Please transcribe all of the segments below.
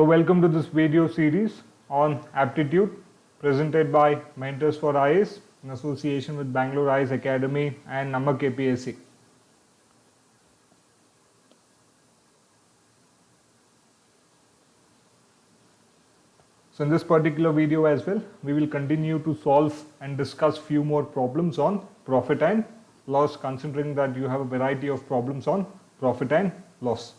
So welcome to this video series on aptitude presented by Mentors for IAS in association with Bangalore IAS Academy and KPSC. So in this particular video as well, we will continue to solve and discuss few more problems on profit and loss, considering that you have a variety of problems on profit and loss.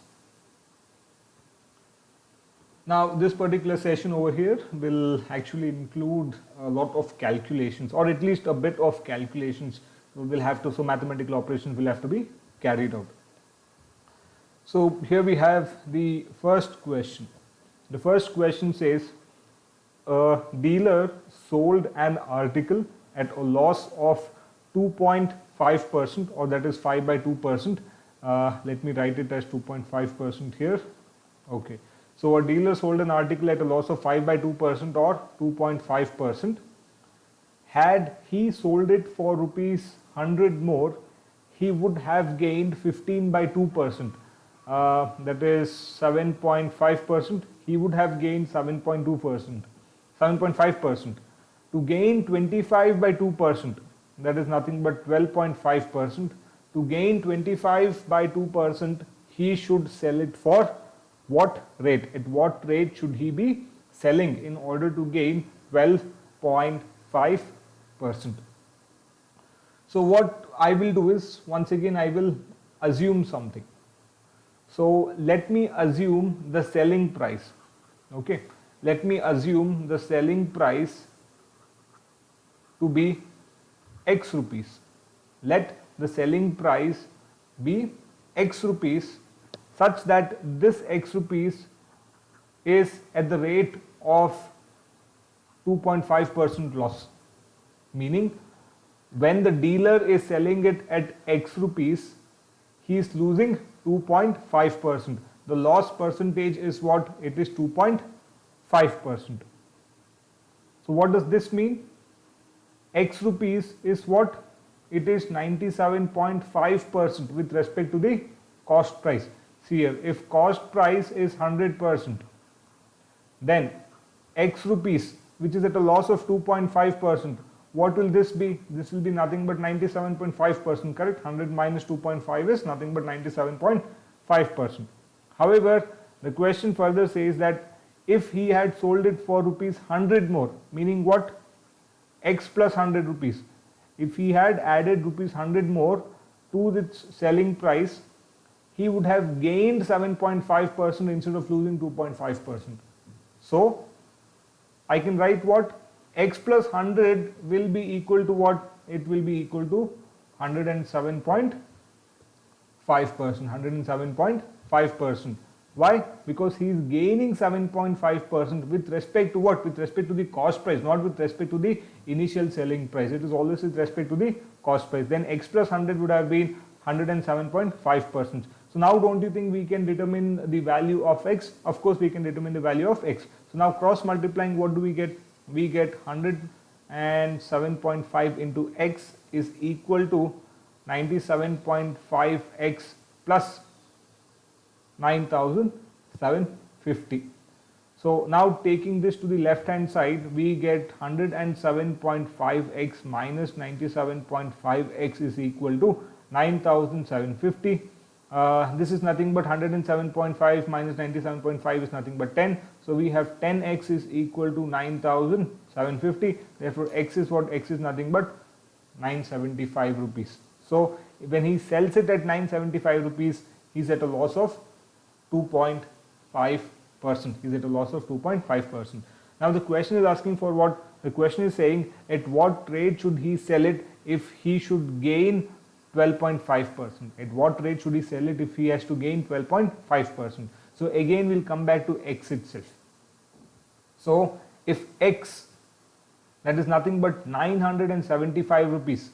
Now this particular session over here will actually include a lot of calculations, or at least a bit of calculations so mathematical operations will have to be carried out. So here we have the first question. The first question says a dealer sold an article at a loss of 2.5%, or that is 5 by 2%. Let me write it as 2.5% here. Okay. So a dealer sold an article at a loss of 5 by 2% or 2.5%. Had he sold it for rupees 100 more, he would have gained 15 by 2%. That is 7.5%. He would have gained 7.2%, 7.5%. To gain 25 by 2%, that is nothing but 12.5%. To gain 25 by 2%, he should sell it for what rate? At what rate should he be selling in order to gain 12.5%? So what I will do is, once again I will assume something. So let me assume the selling price. Okay, let me assume the selling price to be X rupees. Let the selling price be X rupees, such that this X rupees is at the rate of 2.5% loss. Meaning, when the dealer is selling it at X rupees, he is losing 2.5%. The loss percentage is what? It is 2.5%. So what does this mean? X rupees is what? It is 97.5% with respect to the cost price. See here, if cost price is 100%, then X rupees, which is at a loss of 2.5%, what will this be? This will be nothing but 97.5%, correct? 100 minus 2.5 is nothing but 97.5%. However, the question further says that if he had sold it for rupees 100 more, meaning what? X plus 100 rupees. If he had added rupees 100 more to its selling price, he would have gained 7.5% instead of losing 2.5%. So I can write what? X plus 100 will be equal to what? It will be equal to 107.5%. 107.5%. Why? Because he is gaining 7.5% with respect to what? With respect to the cost price, not with respect to the initial selling price. It is always with respect to the cost price. Then X plus 100 would have been 107.5%. So now don't you think we can determine the value of X? Of course we can determine the value of X. So now cross multiplying, what do we get? We get 107.5 into X is equal to 97.5X plus 9,750. So now taking this to the left hand side, we get 107.5X minus 97.5X is equal to 9,750. This is nothing but 107.5 minus 97.5 is nothing but 10. So we have 10x is equal to 9,750. Therefore, x is what? X is nothing but 975 rupees. So when he sells it at 975 rupees, he's at a loss of 2.5%. He's at a loss of 2.5%. Now the question is asking for what? The question is saying at what rate should he sell it if he should gain 12.5%. At what rate should he sell it if he has to gain 12.5%? So again we'll come back to X itself. So if X, that is nothing but 975 rupees,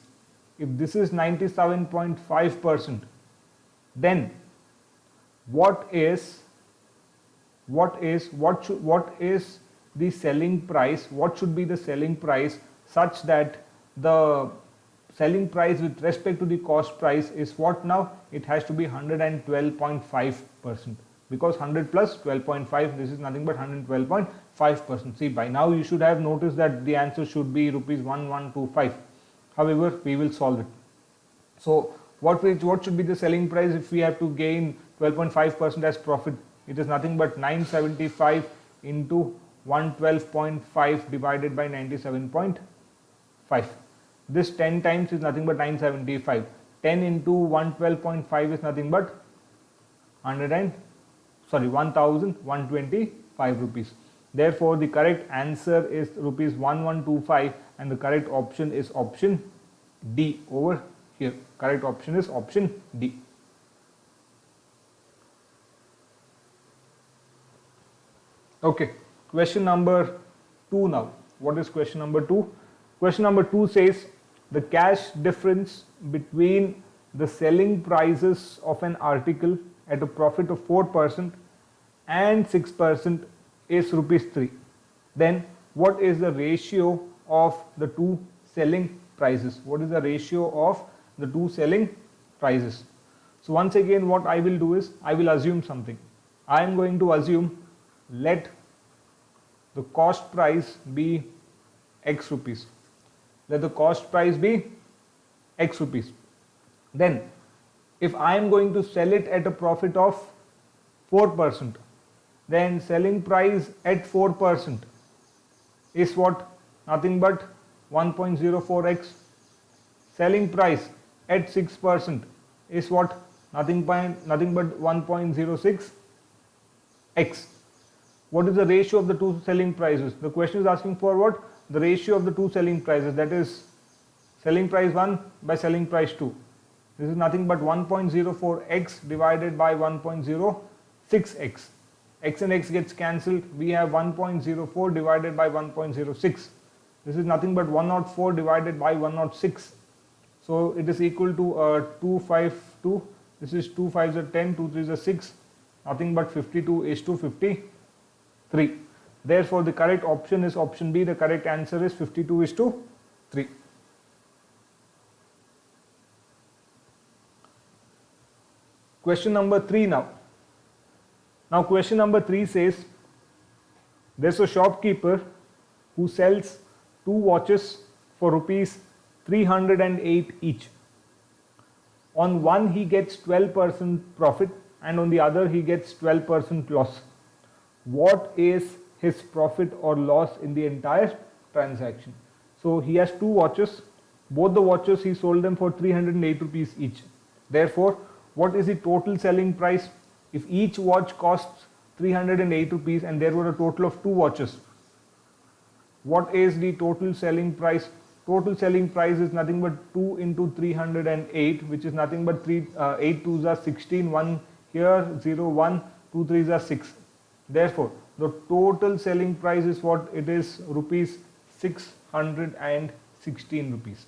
if this is 97.5%, then what is the selling price? What should be the selling price such that the selling price with respect to the cost price is what now? It has to be 112.5%. because 100 plus 12.5, this is nothing but 112.5%. See, by now you should have noticed that the answer should be rupees 1125. However, we will solve it. So what should be the selling price if we have to gain 12.5% as profit? It is nothing but 975 into 112.5 divided by 97.5. This 10 times is nothing but 975. 10 into 112.5 is nothing but 1125 rupees. Therefore, the correct answer is rupees 1125 and the correct option is option D over here. Correct option is option D. Okay, question number 2 now. What is question number 2? Question number 2 says the cash difference between the selling prices of an article at a profit of 4% and 6% is rupees 3. Then what is the ratio of the two selling prices? What is the ratio of the two selling prices? So once again, what I will do is I will assume something. I am going to assume let the cost price be X rupees. Let the cost price be X rupees. Then if I am going to sell it at a profit of 4%, then selling price at 4% is what? Nothing but 1.04x. Selling price at 6% is what? Nothing but 1.06x. What is the ratio of the two selling prices? The question is asking for what? The ratio of the two selling prices, that is selling price 1 by selling price 2. This is nothing but 1.04x divided by 1.06x. X and x gets cancelled. We have 1.04 divided by 1.06. This is nothing but 104 divided by 106. So it is equal to 252. This is 2 5s are 10, 2 3s are 6. Nothing but 52 is to 53. Therefore, the correct option is option B. The correct answer is 52 is to 3. Question number 3 now. Now question number 3 says there's a shopkeeper who sells 2 watches for rupees 308 each. On one he gets 12% profit and on the other he gets 12% loss. What is his profit or loss in the entire transaction? So he has 2 watches. Both the watches he sold them for 308 rupees each. Therefore, what is the total selling price? If each watch costs 308 rupees and there were a total of 2 watches, what is the total selling price? Total selling price is nothing but 2 into 308, which is nothing but 8 2s are 16, 1 here, 0, 1, 2 3s are 6. Therefore, the total selling price is what? It is rupees 616 rupees.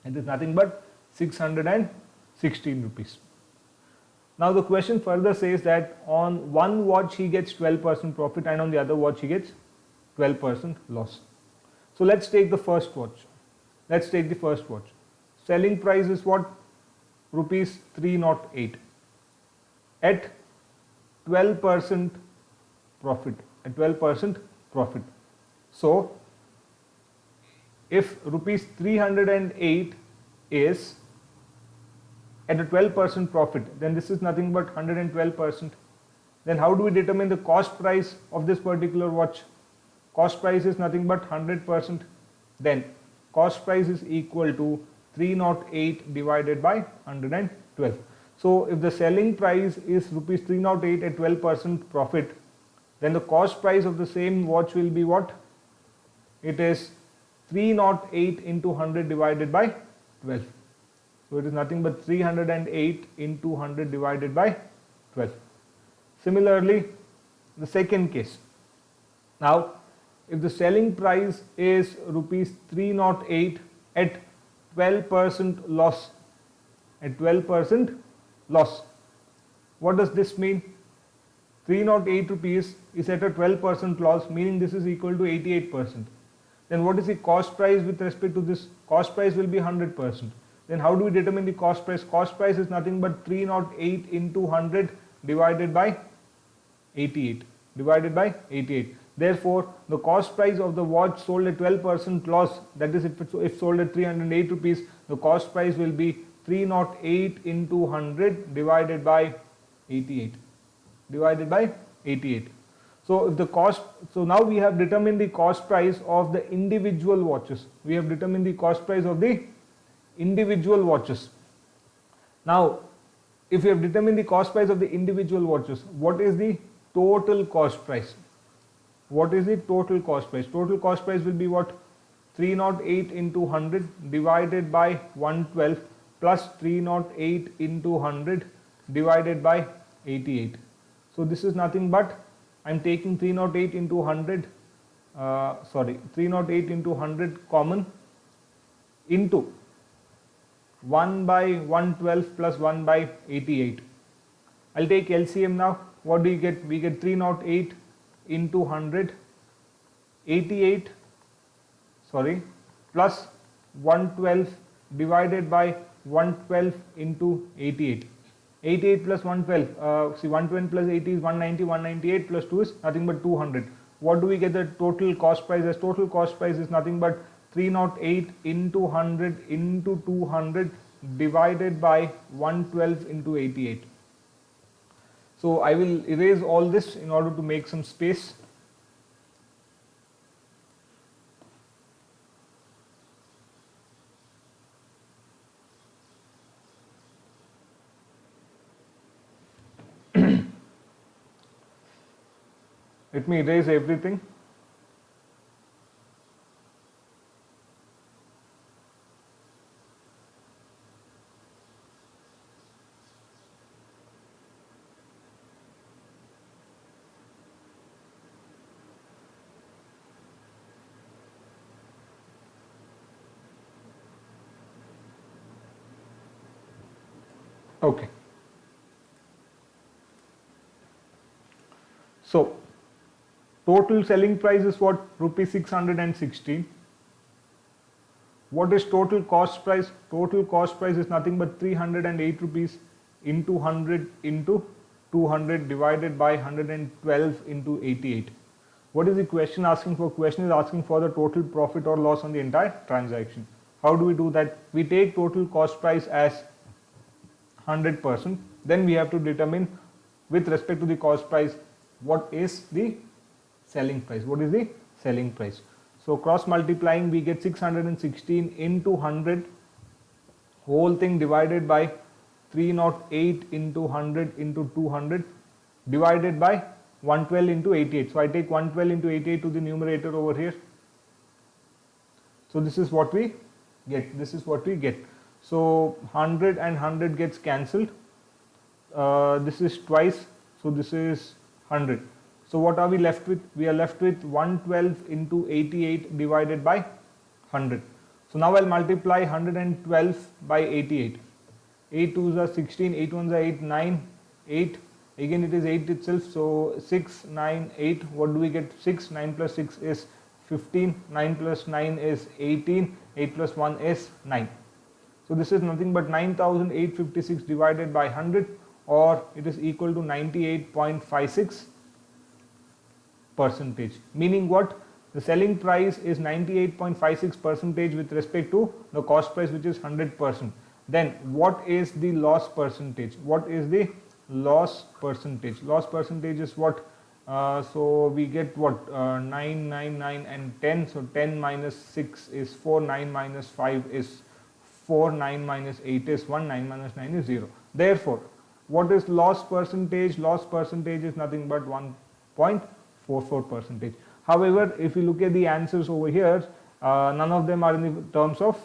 It is nothing but 616 rupees. Now the question further says that on one watch he gets 12% profit and on the other watch he gets 12% loss. So let's take the first watch. Let's take the first watch. Selling price is what? Rupees 308 at 12% profit. At 12% profit. So if rupees 308 is at a 12% profit, then this is nothing but 112%. Then how do we determine the cost price of this particular watch? Cost price is nothing but 100%. Then cost price is equal to 308 divided by 112. So if the selling price is rupees 308 at 12% profit, then the cost price of the same watch will be what? It is 308 into 100 divided by 12. So it is nothing but 308 into 100 divided by 12. Similarly, the second case. Now, if the selling price is rupees 308 at 12% loss, at 12% loss, what does this mean? 308 rupees is at a 12% loss, meaning this is equal to 88%. Then what is the cost price with respect to this? Cost price will be 100%. Then how do we determine the cost price? Cost price is nothing but 308 into 100 divided by 88 divided by 88. Therefore, the cost price of the watch sold at 12% loss, that is if sold at 308 rupees, the cost price will be 308 into 100 divided by 88. Divided by 88. So if the cost, so now we have determined the cost price of the individual watches. We have determined the cost price of the individual watches. Now, if we have determined the cost price of the individual watches, what is the total cost price? What is the total cost price? Total cost price will be what? 308 into 100 divided by 112 plus 308 into 100 divided by 88. So this is nothing but, I am taking 308 into 100, 308 into 100 common into 1 by 112 plus 1 by 88. I'll take LCM now. What do you get? We get 308 into 100, 88, plus 112 divided by 112 into 88. 88 plus 112, see 120 plus 80 is 190, 198 plus 2 is nothing but 200. What do we get the total cost price as? Total cost price is nothing but 308 into 100 into 200 divided by 112 into 88. So I will erase all this in order to make some space. Let me erase everything. Okay. So total selling price is what? Rupees 616. What is total cost price? Total cost price is nothing but 308 rupees into 100 into 200 divided by 112 into 88. What is the question asking for? Question is asking for the total profit or loss on the entire transaction. How do we do that? We take total cost price as 100%. Then we have to determine with respect to the cost price what is the selling price. What is the selling price? So cross multiplying, we get 616 into 100, whole thing divided by 308 into 100 into 200 divided by 112 into 88. So I take 112 into 88 to the numerator over here. So this is what we get. This is what we get. So 100 and 100 gets cancelled. This is twice. So this is 100. So what are we left with? We are left with 112 into 88 divided by 100. So now I'll multiply 112 by 88. 8 2s are 16, 8 1s are 8, 9, 8. Again it is 8 itself. So 6, 9, 8. What do we get? 6, 9 plus 6 is 15, 9 plus 9 is 18, 8 plus 1 is 9. So this is nothing but 9856 divided by 100, or it is equal to 98.56%. Meaning what? The selling price is 98.56% with respect to the cost price, which is 100%. Then what is the loss percentage? What is the loss percentage? Loss percentage is what? So we get what? 9, 9, 9 and 10. So 10 minus 6 is 4, 9 minus 5 is 4, 9 minus 8 is 1, 9 minus 9 is 0. Therefore, what is loss percentage? Loss percentage is nothing but 1.44%. However, if you look at the answers over here, none of them are in the terms of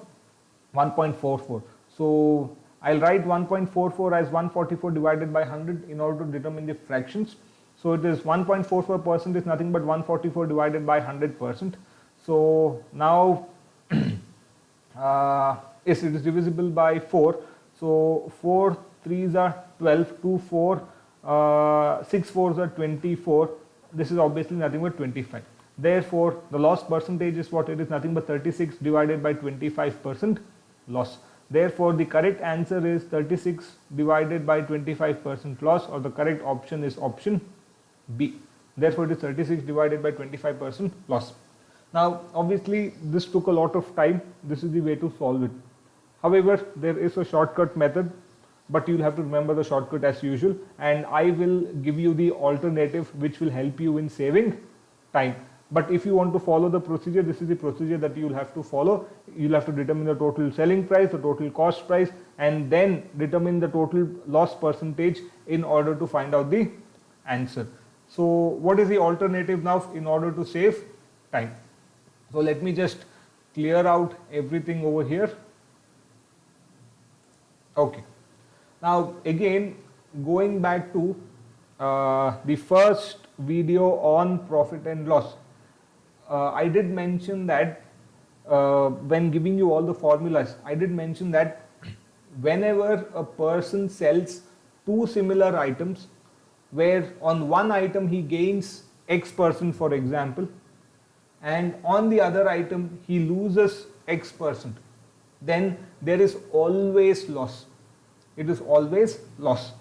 1.44. So I'll write 1.44 as 144 divided by 100 in order to determine the fractions. So it is 1.44% is nothing but 144 divided by 100%. So now yes, it is divisible by 4. So 4 3s are 12, 2 4, 6 4s are 24. This is obviously nothing but 25. Therefore, the loss percentage is what? It is nothing but 36 divided by 25% loss. Therefore, the correct answer is 36 divided by 25% loss, or the correct option is option B. Therefore, it is 36 divided by 25% loss. Now, obviously, this took a lot of time. This is the way to solve it. However, there is a shortcut method, but you'll have to remember the shortcut as usual, and I will give you the alternative which will help you in saving time. But if you want to follow the procedure, this is the procedure that you'll have to follow. You'll have to determine the total selling price, the total cost price, and then determine the total loss percentage in order to find out the answer. So what is the alternative now in order to save time? So let me just clear out everything over here. Okay. Now again, going back to the first video on profit and loss, I did mention that when giving you all the formulas, I did mention that whenever a person sells two similar items, where on one item he gains X%, for example, and on the other item he loses X%, then there is always loss. It is always loss.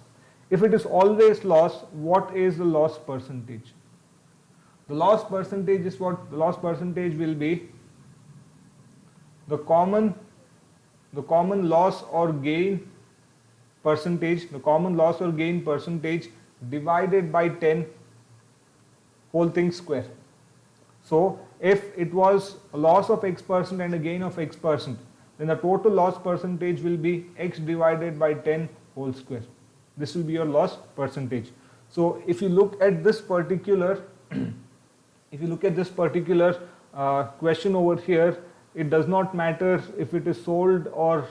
If it is always loss, what is the loss percentage? The loss percentage is what? The loss percentage will be the common loss or gain percentage, divided by 10 whole thing square. So if it was a loss of X% and a gain of X%, then the total loss percentage will be X divided by 10 whole square. This will be your loss percentage. So if you look at this particular question over here, it does not matter if it is sold or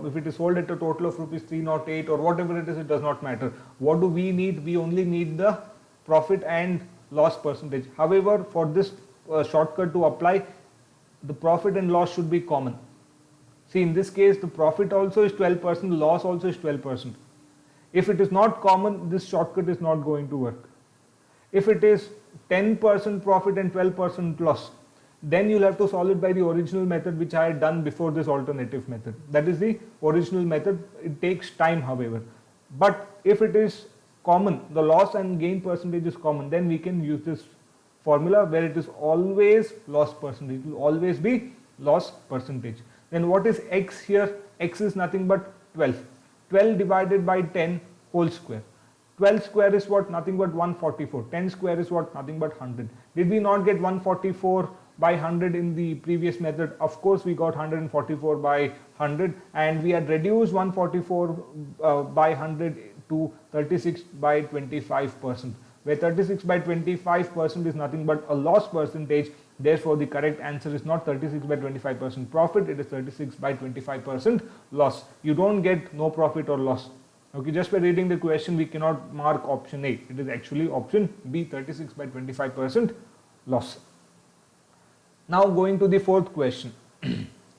if it is sold at a total of rupees 308 or whatever it is, it does not matter. What do we need? We only need the profit and loss percentage. However, for this shortcut to apply, the profit and loss should be common. See, in this case, the profit also is 12%, the loss also is 12%. If it is not common, this shortcut is not going to work. If it is 10% profit and 12% loss, then you'll have to solve it by the original method which I had done before this alternative method. That is the original method. It takes time, however. But if it is common, the loss and gain percentage is common, then we can use this formula where it is always loss percentage. It will always be loss percentage. Then what is X here? X is nothing but 12. 12 divided by 10 whole square. 12 square is what? Nothing but 144. 10 square is what? Nothing but 100. Did we not get 144 by 100 in the previous method? Of course we got 144 by 100, and we had reduced 144 by 100 to 36 by 25%, where 36 by 25% is nothing but a loss percentage. Therefore the correct answer is not 36 by 25% profit, it is 36 by 25% loss. You don't get no profit or loss. Okay, just by reading the question we cannot mark option A. It is actually option B, 36 by 25% loss. Now going to the fourth question.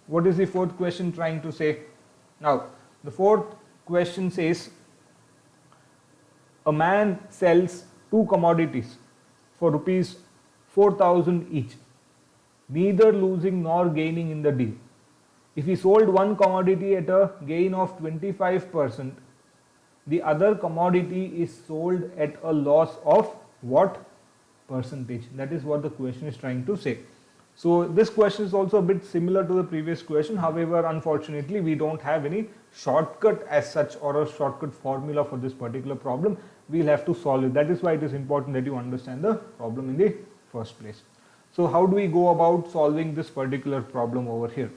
What is the fourth question trying to say? Now the fourth question says, a man sells two commodities for rupees 4,000 each, neither losing nor gaining in the deal. If he sold one commodity at a gain of 25%, the other commodity is sold at a loss of what percentage? That is what the question is trying to say. So this question is also a bit similar to the previous question. However, unfortunately, we don't have any shortcut as such or a shortcut formula for this particular problem. We'll have to solve it. That is why it is important that you understand the problem in the first place. So how do we go about solving this particular problem over here?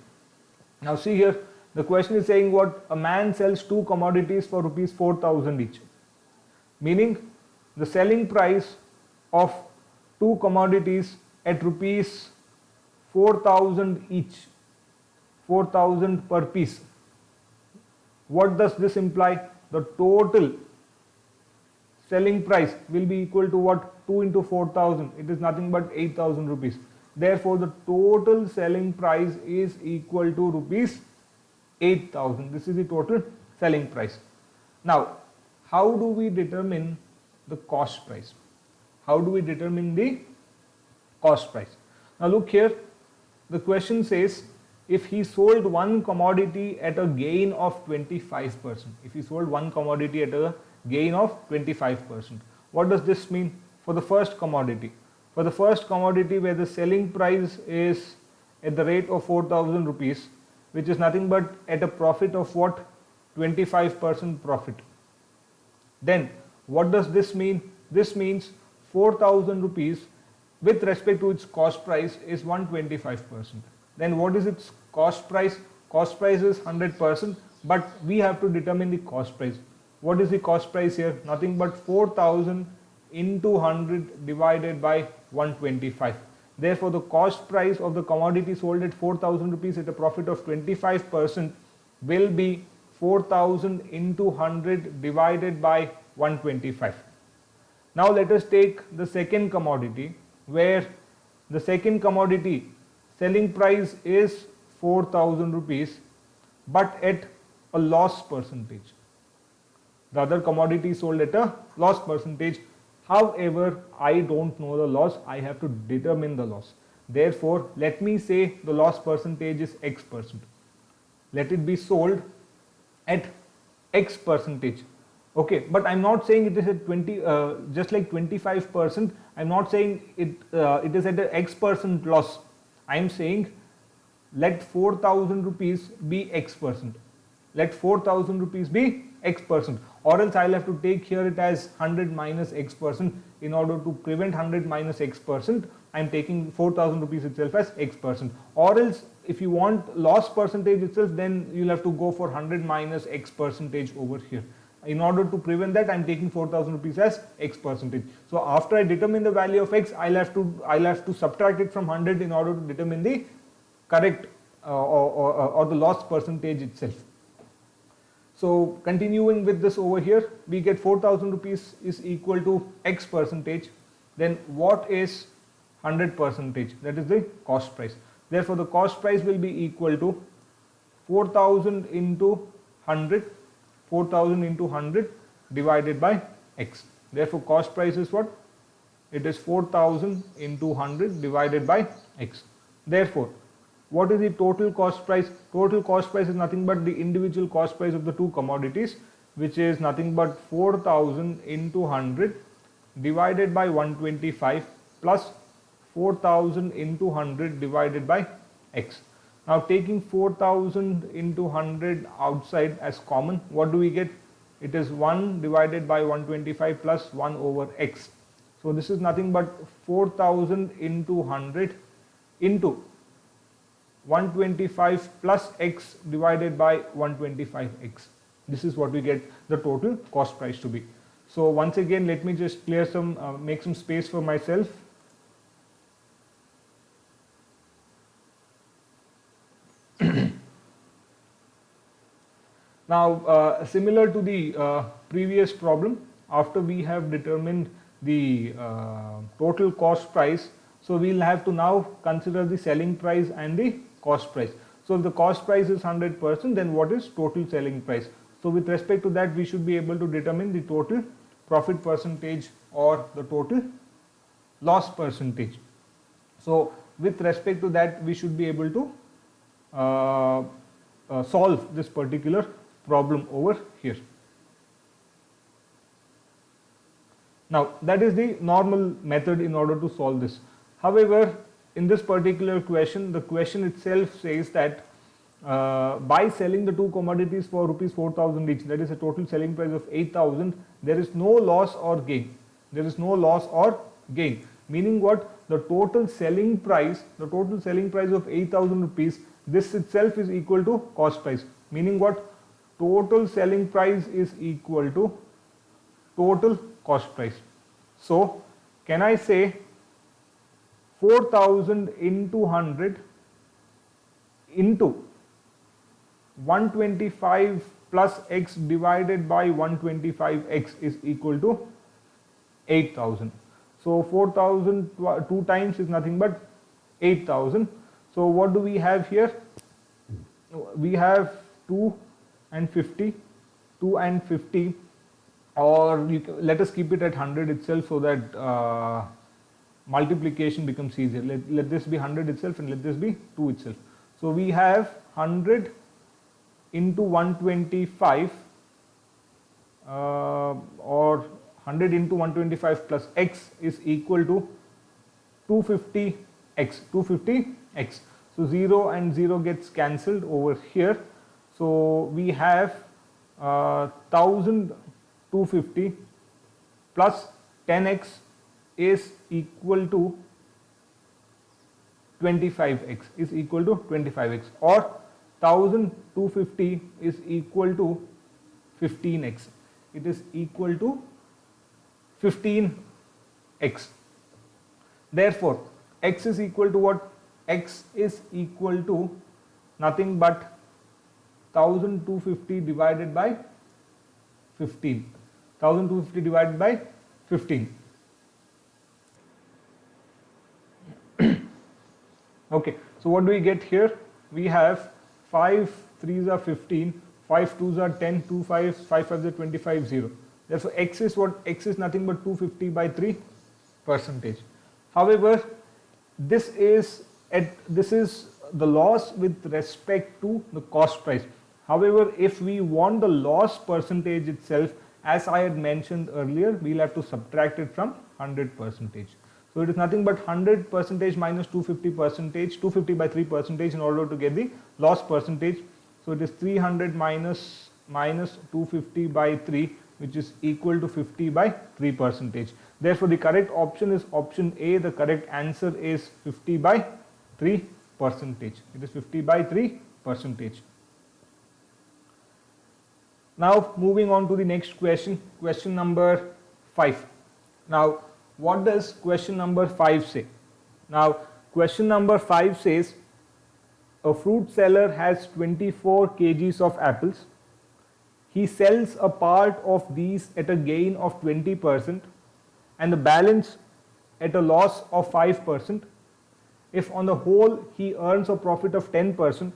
Now see here, the question is saying what? A man sells two commodities for rupees 4,000 each. Meaning the selling price of two commodities at rupees 4,000 each, 4,000 per piece. What does this imply? The total selling price will be equal to what? 2 into 4,000. It is nothing but 8,000 rupees. Therefore, the total selling price is equal to rupees 8,000. This is the total selling price. Now, how do we determine the cost price? How do we determine the cost price? Now look here. The question says if he sold one commodity at a gain of 25%. If he sold one commodity at a gain of 25%. What does this mean? For for the first commodity. For the first commodity where the selling price is at the rate of 4,000 rupees, which is nothing but at a profit of what? 25% profit. Then what does this mean? This means 4,000 rupees with respect to its cost price is 125%. Then what is its cost price? Cost price is 100%, but we have to determine the cost price. What is the cost price here? Nothing but 4,000 into 100 divided by 125. Therefore, the cost price of the commodity sold at 4,000 rupees at a profit of 25% will be 4,000 into 100 divided by 125. Now let us take the second commodity, where the second commodity selling price is 4,000 rupees but at a loss percentage. The other commodity sold at a loss percentage. However, I don't know the loss, I have to determine the loss. Therefore, let me say the loss percentage is X%. Let it be sold at X percentage. Okay, but I'm not saying it is at 20, just like 25%. I'm not saying it is at an X% loss. I'm saying let 4,000 rupees be X%. Let 4,000 rupees be X%, or else I'll have to take here it as 100 minus X%. In order to prevent 100 minus X%, I'm taking 4,000 rupees itself as X%. Or else if you want loss percentage itself, then you'll have to go for 100 minus X% over here. In order to prevent that, I'm taking 4,000 rupees as X%. So after I determine the value of X, I'll have to subtract it from 100 in order to determine the correct or the loss percentage itself. So continuing with this over here, we get 4,000 rupees is equal to X%. Then what is 100%? That is the cost price. Therefore, the cost price will be equal to 4,000 into 100, 4,000 into 100 divided by X. Therefore, cost price is what? It is 4,000 into 100 divided by X. Therefore, what is the total cost price? Total cost price is nothing but the individual cost price of the two commodities, which is nothing but 4,000 into 100 divided by 125 plus 4,000 into 100 divided by X. Now taking 4,000 into 100 outside as common, what do we get? It is 1 divided by 125 plus 1 over X. So this is nothing but 4,000 into 100 into 125 plus X divided by 125X. This is what we get the total cost price to be. So once again, let me just clear some, make some space for myself. Now, similar to the previous problem, after we have determined the total cost price, so we'll have to now consider the selling price and the cost price. So if the cost price is 100%, then what is total selling price? So with respect to that, we should be able to determine the total profit percentage or the total loss percentage. So with respect to that, we should be able to solve this particular problem over here. Now that is the normal method in order to solve this. However, in this particular question, the question itself says that by selling the two commodities for rupees 4,000 each, that is a total selling price of 8,000, there is no loss or gain. There is no loss or gain. Meaning what? The total selling price of 8,000 rupees, this itself is equal to cost price. Meaning what? Total selling price is equal to total cost price. So can I say 4,000 into 100 into 125 plus X divided by 125X is equal to 8,000. So 4,000 two times is nothing but 8,000. So what do we have here? We have 2 and 50, 2 and 50, or let us keep it at 100 itself so that multiplication becomes easier. Let this be 100 itself and let this be 2 itself. So we have 100 into 125 or 100 into 125 plus x is equal to 250x. 250x. So 0 and 0 gets cancelled over here. So we have 1250 plus 10x is equal to 25x, is equal to 25x, or 1250 is equal to 15x. It is equal to 15x. Therefore, x is equal to what? X is equal to nothing but 1250 divided by 15. 1250 divided by 15. Okay, so what do we get here? We have 5 3s are 15, 5 2s are 10, 2 5s, 5 5s are 25, 0. Therefore, x is what? X is nothing but 250 by 3 percentage. However, this is the loss with respect to the cost price. However, if we want the loss percentage itself, as I had mentioned earlier, we'll have to subtract it from 100 percentage. So it is nothing but 100 percentage minus 250 percentage, 250 by 3 percentage in order to get the loss percentage. So it is 300 minus 250 by 3, which is equal to 50 by 3 percentage. Therefore, the correct option is option A. The correct answer is 50 by 3 percentage. It is 50 by 3 percentage. Now moving on to the next question, question number 5. Now what does question number 5 say? Now question number 5 says a fruit seller has 24 kgs of apples. He sells a part of these at a gain of 20% and the balance at a loss of 5%. If on the whole he earns a profit of 10%,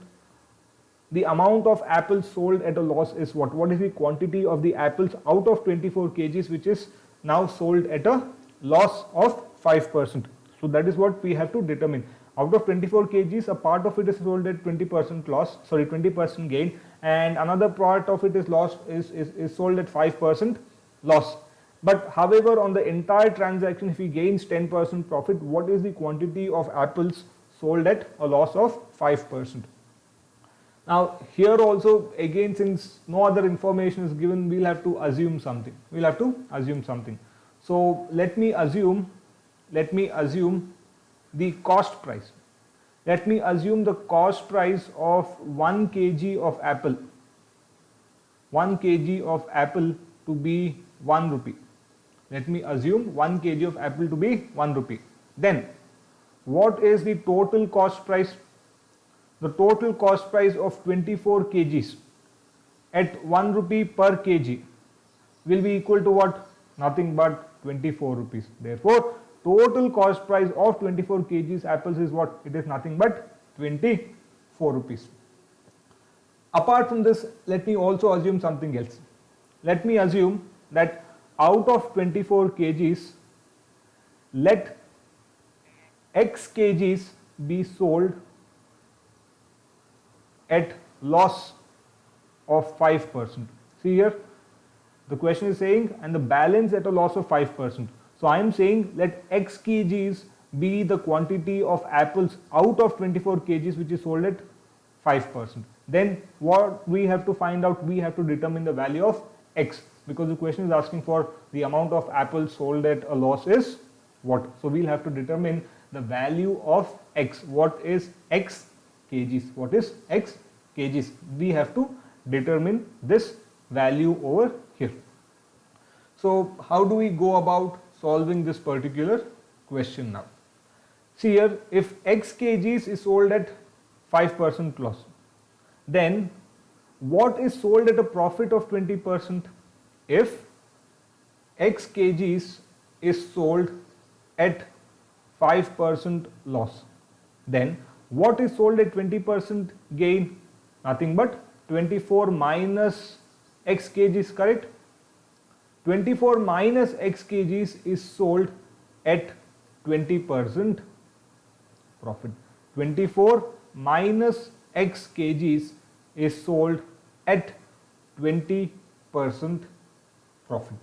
the amount of apples sold at a loss is what? What is the quantity of the apples out of 24 kgs which is now sold at a loss of 5%? So that is what we have to determine. Out of 24 kgs, a part of it is sold at 20% loss, 20% gain, and another part of it is sold at 5% loss. But however, on the entire transaction, if he gains 10% profit, what is the quantity of apples sold at a loss of 5%? Now here also, again, since no other information is given, we'll have to assume something. So let me assume the cost price. Let me assume the cost price of 1 kg of apple. 1 kg of apple to be 1 rupee. Let me assume 1 kg of apple to be 1 rupee. Then what is the total cost price? The total cost price of 24 kgs at 1 rupee per kg will be equal to what? Nothing but 24 rupees. Therefore, total cost price of 24 kgs apples is what? It is nothing but 24 rupees. Apart from this, let me also assume something else. Let me assume that out of 24 kgs, let x kgs be sold at loss of 5%. See here, the question is saying, and the balance at a loss of 5%. So I am saying let x kgs be the quantity of apples out of 24 kgs which is sold at 5%. Then what we have to find out, we have to determine the value of x, because the question is asking for the amount of apples sold at a loss is what. So we'll have to determine the value of x. What is x kgs? What is x kgs? We have to determine this value over here. So how do we go about solving this particular question now? See here, if x kgs is sold at 5% loss, then what is sold at a profit of 20%? If x kgs is sold at 5% loss, then what is sold at 20% gain? Nothing but 24 minus x kgs, correct? 24 minus x kgs is sold at 20% profit. 24 minus x kgs is sold at 20% profit.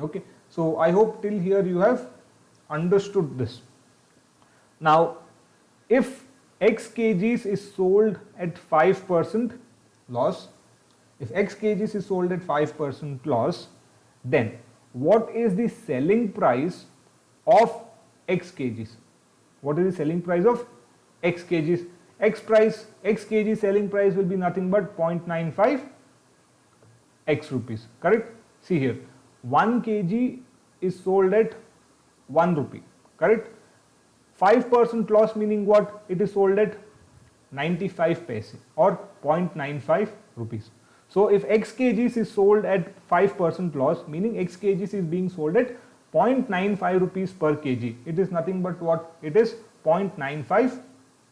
Okay, so I hope till here you have understood this. Now, if X kgs is sold at 5% loss, if X kgs is sold at 5% loss, then what is the selling price of X kgs? What is the selling price of X kgs? X kg selling price will be nothing but 0.95 X rupees, correct? See here, 1 kg is sold at 1 rupee, correct? 5% loss meaning what? It is sold at 95 paise or 0.95 rupees. So if X kgs is sold at 5% loss, meaning X kgs is being sold at 0.95 rupees per kg. It is nothing but what? It is 0.95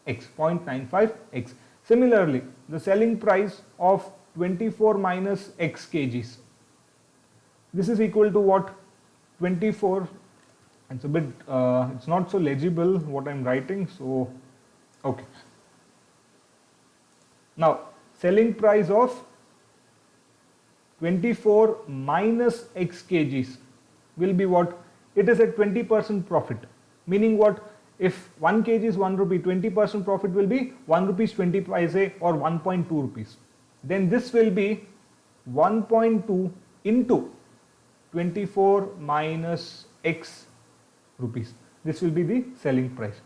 X, 0.95 X. Similarly, the selling price of 24 minus X kgs. This is equal to what? 24. It's a bit, it's not so legible what I'm writing, so okay. Now, selling price of 24 minus X kgs will be what? It is at 20% profit, meaning what? If 1 kg is 1 rupee, 20% profit will be 1 rupees 20 paise or 1.2 rupees. Then this will be 1.2 into 24 minus X rupees. This will be the selling price.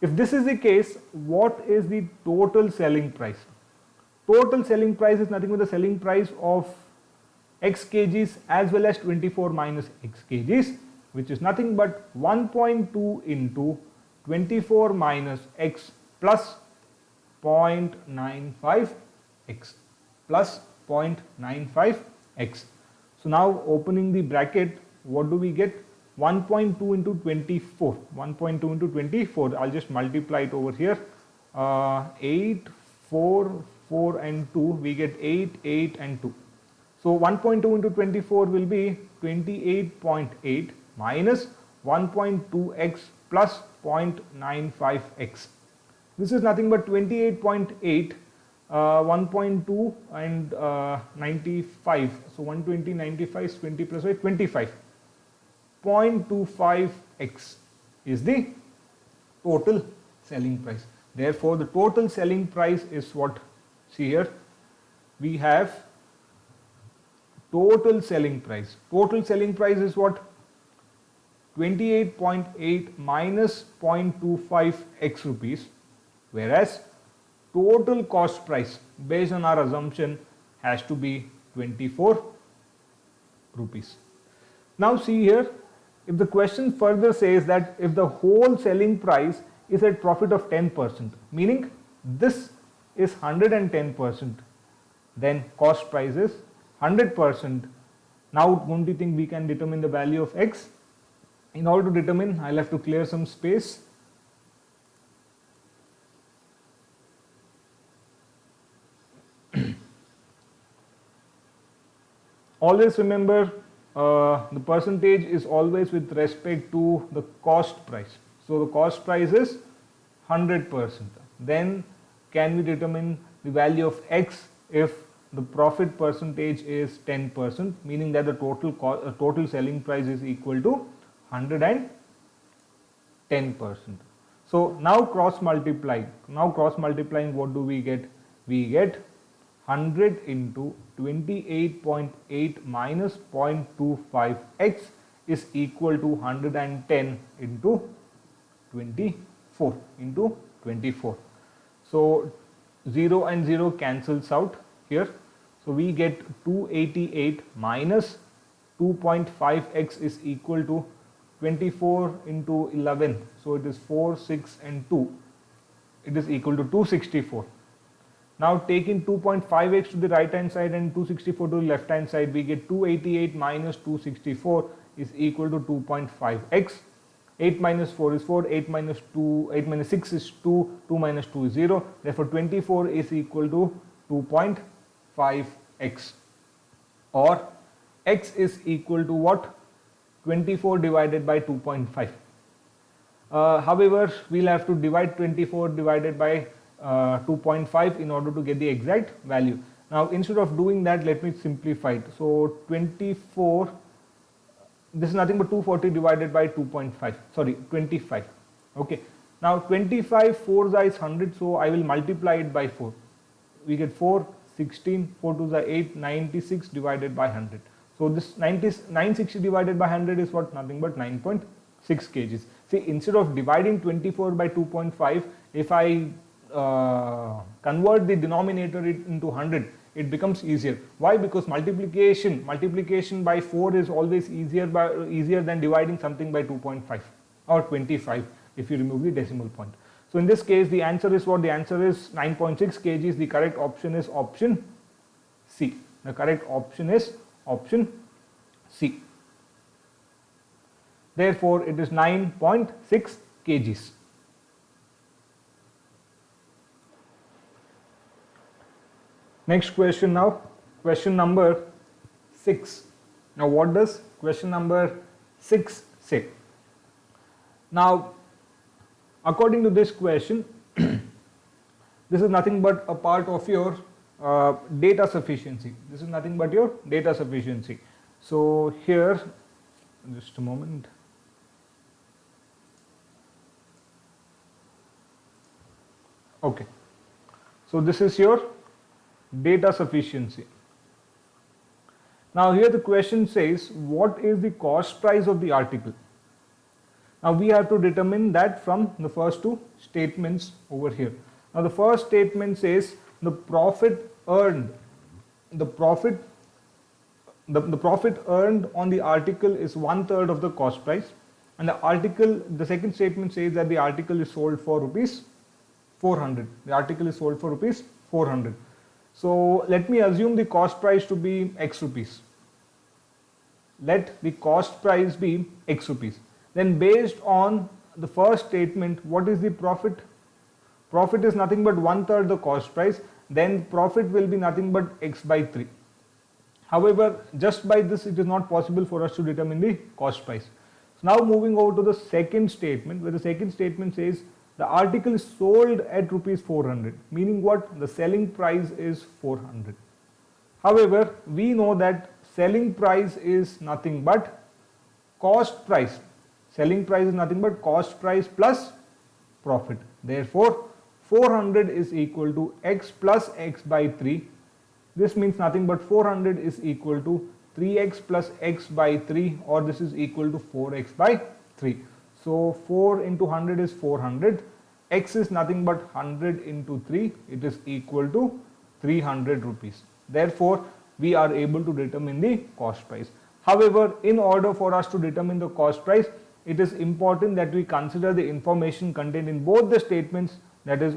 If this is the case, what is the total selling price? Total selling price is nothing but the selling price of X kgs as well as 24 minus X kgs, which is nothing but 1.2 into 24 minus X plus 0.95 X plus 0.95 X. So now opening the bracket, what do we get? 1.2 into 24. 1.2 into 24. I'll just multiply it over here. 8, 4, 4 and 2. We get 8, 8 and 2. So 1.2 into 24 will be 28.8 minus 1.2x plus 0.95x. This is nothing but 28.8, 1.2 and 95. So 120, 95 is 20 plus 5, 25. 0.25x is the total selling price. Therefore, the total selling price is what? See here, we have total selling price. Total selling price is what? 28.8 minus 0.25 X rupees, whereas total cost price based on our assumption has to be 24 rupees. Now see here, if the question further says that if the whole selling price is at profit of 10%, meaning this is 110%, then cost price is 100%. Now don't you think we can determine the value of X? In order to determine, I'll have to clear some space. Always remember, the percentage is always with respect to the cost price. So the cost price is 100%. Then can we determine the value of X if the profit percentage is 10%, meaning that the total selling price is equal to 110%. So now cross multiplying. What do we get? We get 100 into 28.8 minus 0.25x is equal to 110 into 24 into 24. So 0 and 0 cancels out here. So we get 288 minus 2.5x is equal to 24 into 11. So it is 4, 6 and 2. It is equal to 264. Now taking 2.5x to the right hand side and 264 to the left hand side, we get 288 minus 264 is equal to 2.5x. 8 minus 4 is 4, 8 minus 6 is 2, 2 minus 2 is 0. Therefore 24 is equal to 2.5x, or x is equal to what? 24 divided by 2.5. However, we'll have to divide 24 divided by 2.5 in order to get the exact value. Now instead of doing that, let me simplify it. So 24 this is nothing but 240 divided by 2.5, sorry 25. Okay, now 25 4 is 100, so I will multiply it by 4. We get 4, 16, 4 to the 8, 96 divided by 100. So this 960 divided by 100 is what? Nothing but 9.6 kgs. See, instead of dividing 24 by 2.5, if I convert the denominator into 100, it becomes easier. Why? Because multiplication by 4 is always easier than dividing something by 2.5 or 25 if you remove the decimal point. So in this case, the answer is what? The answer is 9.6 kgs. The correct option is option C. The correct option is option C. Therefore, it is 9.6 kgs. Next question now, question number 6. Now, what does question number 6 say? Now, according to this question, this is nothing but a part of your data sufficiency. This is nothing but your data sufficiency. So here, just a moment. Okay. So this is your data sufficiency. Now here the question says, what is the cost price of the article? Now we have to determine that from the first two statements over here. Now the first statement says the profit earned, the profit earned on the article is 1/3 of the cost price, and the second statement says that the article is sold for rupees 400. The article is sold for rupees 400. So let me assume the cost price to be X rupees. Let the cost price be X rupees. Then based on the first statement, what is the profit? Profit is nothing but 1/3 the cost price. Then profit will be nothing but X by 3. However, just by this it is not possible for us to determine the cost price. So now moving over to the second statement, where the second statement says the article is sold at rupees 400, meaning what? The selling price is 400. However, we know that selling price is nothing but cost price. Selling price is nothing but cost price plus profit. Therefore, 400 is equal to X plus X by 3. This means nothing but 400 is equal to 3X plus X by 3, or this is equal to 4X by 3. So 4 into 100 is 400. X is nothing but 100 into 3. It is equal to 300 rupees. Therefore, we are able to determine the cost price. However, in order for us to determine the cost price, it is important that we consider the information contained in both the statements, that is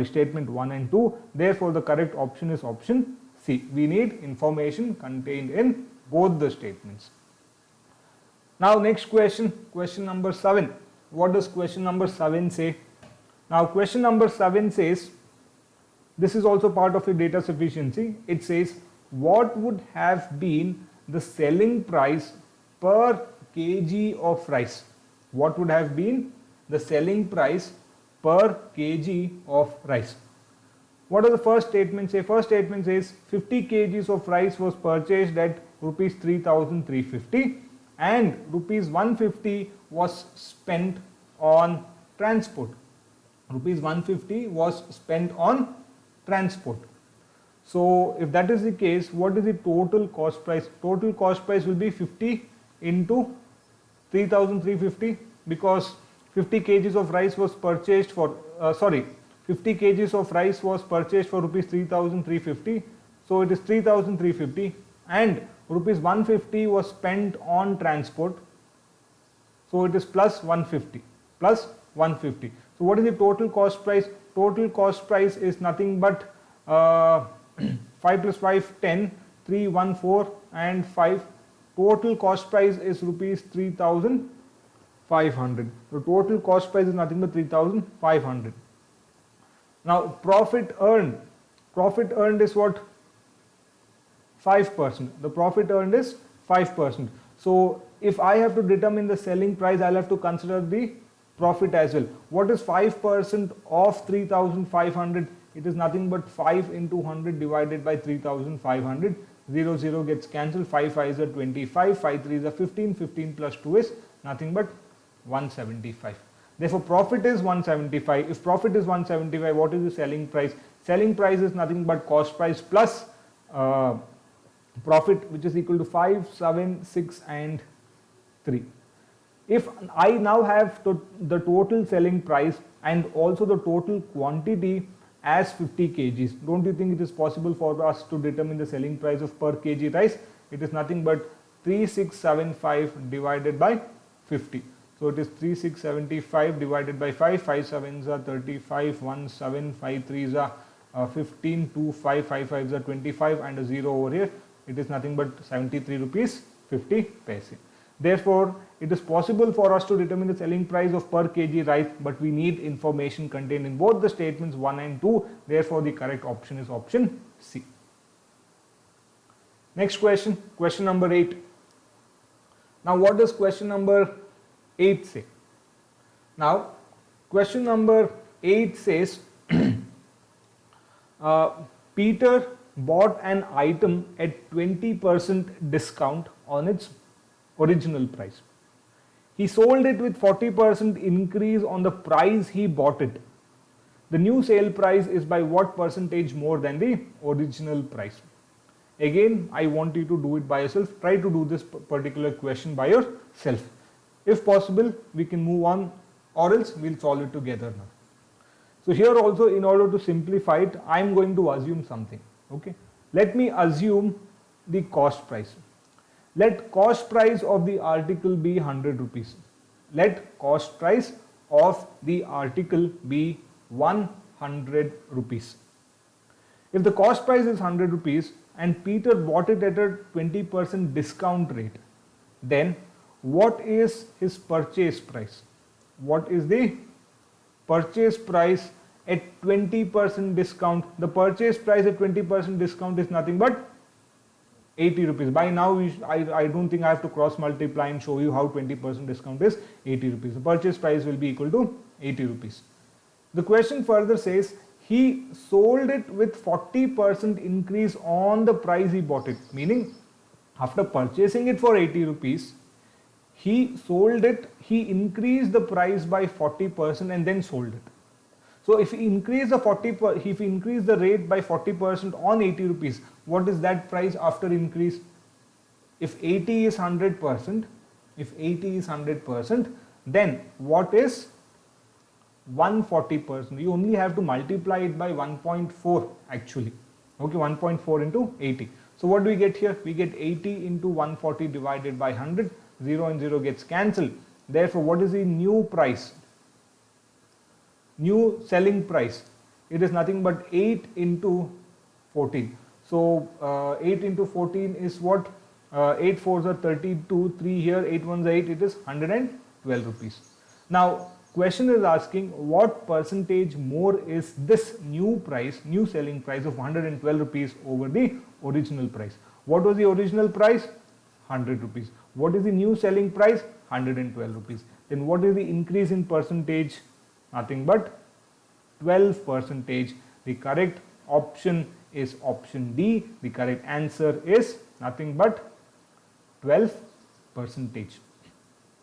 statement 1 and 2. Therefore, the correct option is option C. We need information contained in both the statements. Now next question, question number 7. What does question number 7 say? Now question number 7 says, this is also part of the data sufficiency. It says, what would have been the selling price per kg of rice? What would have been the selling price per kg of rice? What does the first statement say? First statement says 50 kgs of rice was purchased at rupees 3,350 and rupees 150 was spent on transport. Rupees 150 was spent on transport. So if that is the case, what is the total cost price? Total cost price will be 50 into 3,350, because 50 kgs of rice was purchased for 50 kgs of rice was purchased for rupees 3,350. So it is 3,350, and rupees 150 was spent on transport. So it is plus 150, plus 150. So what is the total cost price? Total cost price is nothing but 5 plus 5, 10, 3, 1, 4 and 5. Total cost price is rupees 3,500. The total cost price is nothing but 3,500. Now profit earned is what? 5%. The profit earned is 5%. So if I have to determine the selling price, I'll have to consider the profit as well. What is 5% of 3,500? It is nothing but 5 into 100 divided by 3,500. 0, 0 gets cancelled, 5 5s are 25, 5 3s are 15, 15 plus 2 is nothing but 175. Therefore, profit is 175. If profit is 175, what is the selling price? Selling price is nothing but cost price plus profit, which is equal to 5, 7, 6 and 3. If I now have the total selling price and also the total quantity as 50 kgs, don't you think it is possible for us to determine the selling price of per kg rice? It is nothing but 3675 divided by 50. So it is 3675 divided by 5, 5 7s are 35, 1 7, 5 3s are 15, 2 5, 5 5s are 25 and a 0 over here. It is nothing but 73 rupees 50 paise. Therefore, it is possible for us to determine the selling price of per kg rice, but we need information contained in both the statements 1 and 2. Therefore, the correct option is option C. Next question, question number 8. Now, what does question number 8 say? Now, question number 8 says, Peter bought an item at 20% discount on its original price. He sold it with 40% increase on the price he bought it. The new sale price is by what percentage more than the original price? Again, I want you to do it by yourself. Try to do this particular question by yourself. If possible, we can move on, or else we'll solve it together now. So here also, in order to simplify it, I'm going to assume something. Okay, let me assume the cost price. Let cost price of the article be 100 rupees. Let cost price of the article be 100 rupees. If the cost price is 100 rupees and Peter bought it at a 20% discount rate, then what is his purchase price? What is the purchase price at 20% discount? The purchase price at 20% discount is nothing but 80 rupees. By now, I don't think I have to cross multiply and show you how 20% discount is 80 rupees. The purchase price will be equal to 80 rupees. The question further says, he sold it with 40% increase on the price he bought it. Meaning, after purchasing it for 80 rupees, he sold it, he increased the price by 40% and then sold it. So if he increase the rate by 40% on 80 rupees, what is that price after increase? If 80 is 100%, then what is 140%? You only have to multiply it by 1.4 actually. Okay, 1.4 into 80. So what do we get here? We get 80 into 140 divided by 100. 0 and 0 gets cancelled. Therefore, what is the new price? New selling price. It is nothing but 8 into 14. So 8 into 14 is what? 8 4s are 32, 3 here, 8 1s are 8, it is 112 rupees. Now, question is asking what percentage more is this new price, new selling price of 112 rupees over the original price. What was the original price? 100 rupees. What is the new selling price? 112 rupees. Then what is the increase in percentage? Nothing but 12%. The correct option is option D. The correct answer is nothing but 12%.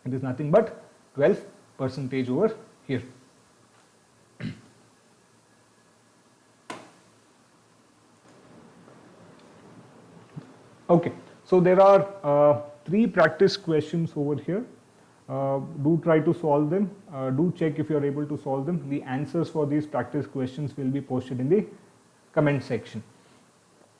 It is nothing but 12% over here. Okay, so there are 3 practice questions over here. Do try to solve them. Do check if you are able to solve them. The answers for these practice questions will be posted in the comment section.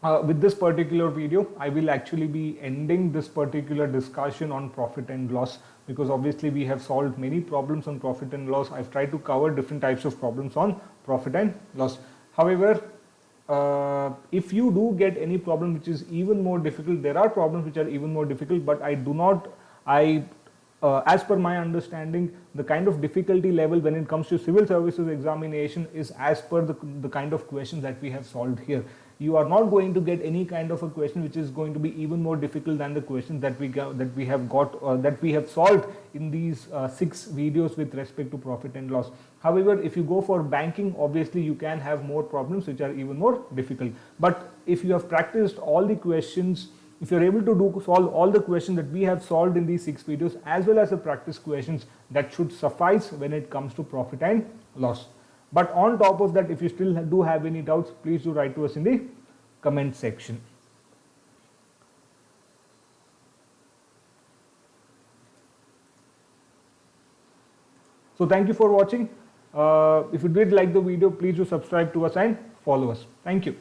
With this particular video, I will actually be ending this particular discussion on profit and loss, because obviously we have solved many problems on profit and loss. I've tried to cover different types of problems on profit and loss. However, if you do get any problem which is even more difficult, there are problems which are even more difficult, but as per my understanding, the kind of difficulty level when it comes to civil services examination is as per the kind of questions that we have solved here. You are not going to get any kind of a question which is going to be even more difficult than the questions that we have got that we have solved in these 6 videos with respect to profit and loss. However, if you go for banking, obviously you can have more problems which are even more difficult. But if you have practiced all the questions, if you're able to solve all the questions that we have solved in these 6 videos as well as the practice questions, that should suffice when it comes to profit and loss. But on top of that, if you still do have any doubts, please do write to us in the comment section. So thank you for watching. If you did like the video, please do subscribe to us and follow us. Thank you.